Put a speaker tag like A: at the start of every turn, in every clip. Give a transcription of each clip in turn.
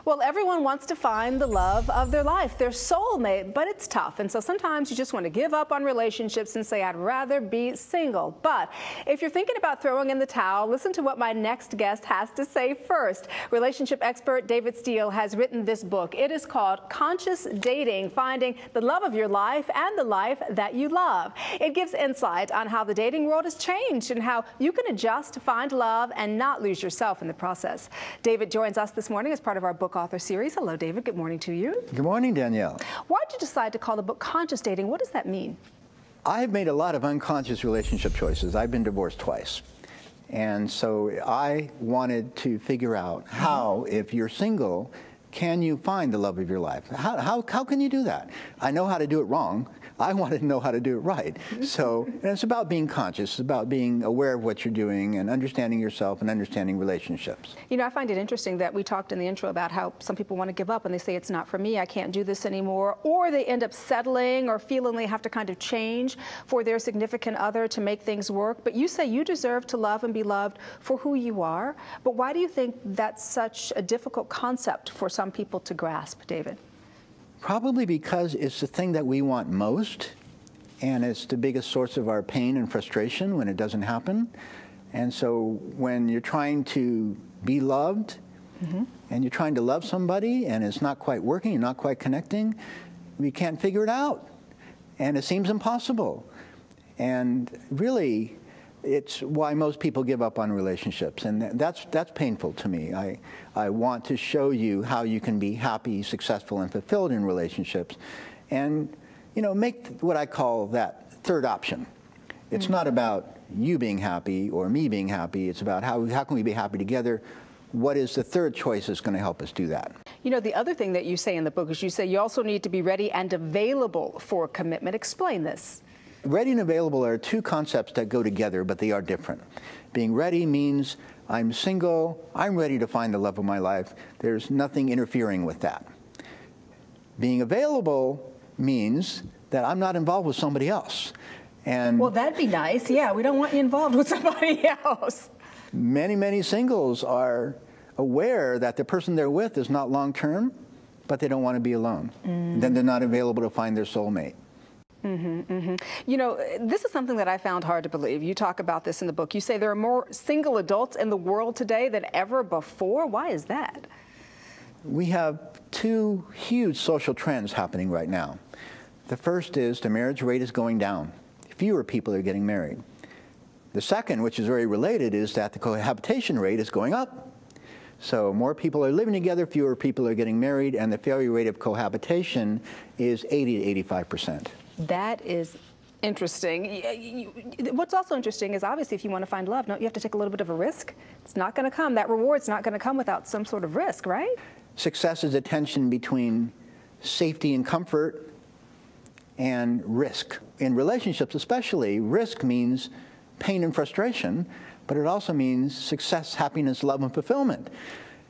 A: Well, everyone wants to find the love of their life, their soulmate, but it's tough. And so sometimes you just want to give up on relationships and say, I'd rather be single. But if you're thinking about throwing in the towel, listen to what my next guest has to say first. Relationship expert David Steele has written this book. It is called Conscious Dating, Finding the Love of Your Life and the Life That You Love. It gives insight on how the dating world has changed and how you can adjust to find love and not lose yourself in the process. David joins us this morning as part of our book author series. Hello, David. Good morning to you.
B: Good morning, Danielle.
A: Why did you decide to call the book Conscious Dating? What does that mean?
B: I've made a lot of unconscious relationship choices. I've been divorced twice. And so I wanted to figure out how, if you're single, can you find the love of your life? How can you do that? I know how to do it wrong. I wanted to know how to do it right. So and it's about being conscious. It's about being aware of what you're doing and understanding yourself and understanding relationships.
A: You know, I find it interesting that we talked in the intro about how some people want to give up and they say, it's not for me, I can't do this anymore. Or they end up settling or feeling they have to kind of change for their significant other to make things work. But you say you deserve to love and be loved for who you are. But why do you think that's such a difficult concept for some people to grasp, David?
B: Probably because it's the thing that we want most, and it's the biggest source of our pain and frustration when it doesn't happen. And so when you're trying to be loved, and you're trying to love somebody, and it's not quite working, you're not quite connecting, we can't figure it out. And it seems impossible. And really, it's why most people give up on relationships, and that's painful to me. I want to show you how you can be happy, successful, and fulfilled in relationships, and make what I call that third option. It's not about you being happy or me being happy. It's about how can we be happy together. What is the third choice that's going to help us do that?
A: You know, the other thing that you say in the book is you say you also need to be ready and available for commitment. Explain this.
B: Ready and available are two concepts that go together, but they are different. Being ready means I'm single, I'm ready to find the love of my life. There's nothing interfering with that. Being available means that I'm not involved with somebody else. And
A: well, that'd be nice. Yeah, we don't want you involved with somebody else.
B: Many singles are aware that the person they're with is not long-term, but they don't want to be alone. Then they're not available to find their soulmate.
A: You know, this is something that I found hard to believe. You talk about this in the book. You say there are more single adults in the world today than ever before. Why is that?
B: We have two huge social trends happening right now. The first is the marriage rate is going down. Fewer people are getting married. The second, which is very related, is that the cohabitation rate is going up. So more people are living together, fewer people are getting married, and the failure rate of cohabitation is 80 to 85%.
A: That is interesting. What's also interesting is obviously if you want to find love, don't you have to take a little bit of a risk? It's not going to come. That reward's not going to come without some sort of risk, right? Success
B: is a tension between safety and comfort and risk. In relationships especially, risk means pain and frustration, but it also means success, happiness, love, and fulfillment.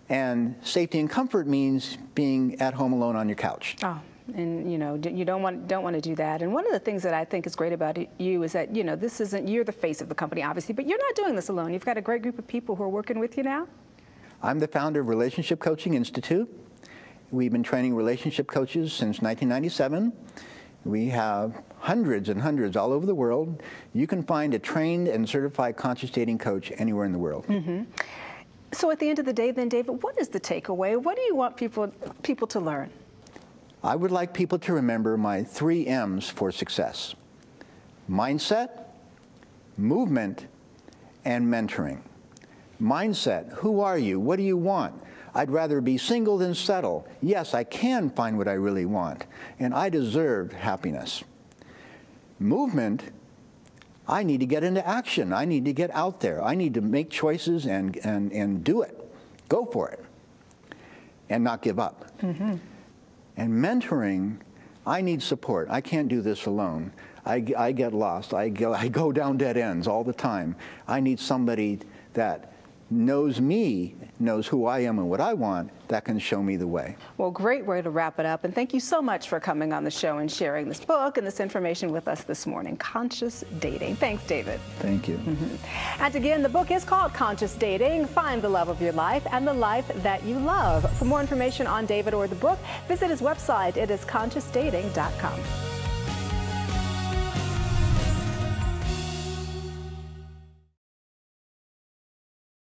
B: And safety and comfort means being at home alone on your couch.
A: Oh. And you don't want to do that. And one of the things that I think is great about you is that this isn't, you're the face of the company obviously, but you're not doing this alone. You've got a great group of people who are working with you now.
B: I'm the founder of Relationship Coaching Institute. We've been training relationship coaches since 1997. We have hundreds and hundreds all over the world. You can find a trained and certified conscious dating coach anywhere in the world.
A: So at the end of the day then, David, what is the takeaway? What do you want people to learn?
B: I would like people to remember my 3 M's for success: mindset, movement, and mentoring. Mindset, who are you? What do you want? I'd rather be single than settle. Yes, I can find what I really want, and I deserve happiness. Movement, I need to get into action. I need to get out there. I need to make choices and do it. Go for it, and not give up. And mentoring, I need support. I can't do this alone. I get lost. I go down dead ends all the time. I need somebody that knows me, knows who I am and what I want, that can show me the way. Well,
A: great way to wrap it up. And thank you so much for coming on the show and sharing this book and this information with us this morning, Conscious Dating. Thanks, David.
B: Thank you.
A: And again, the book is called Conscious Dating, Find the Love of Your Life and the Life That You Love. For more information on David or the book, visit his website. It is consciousdating.com.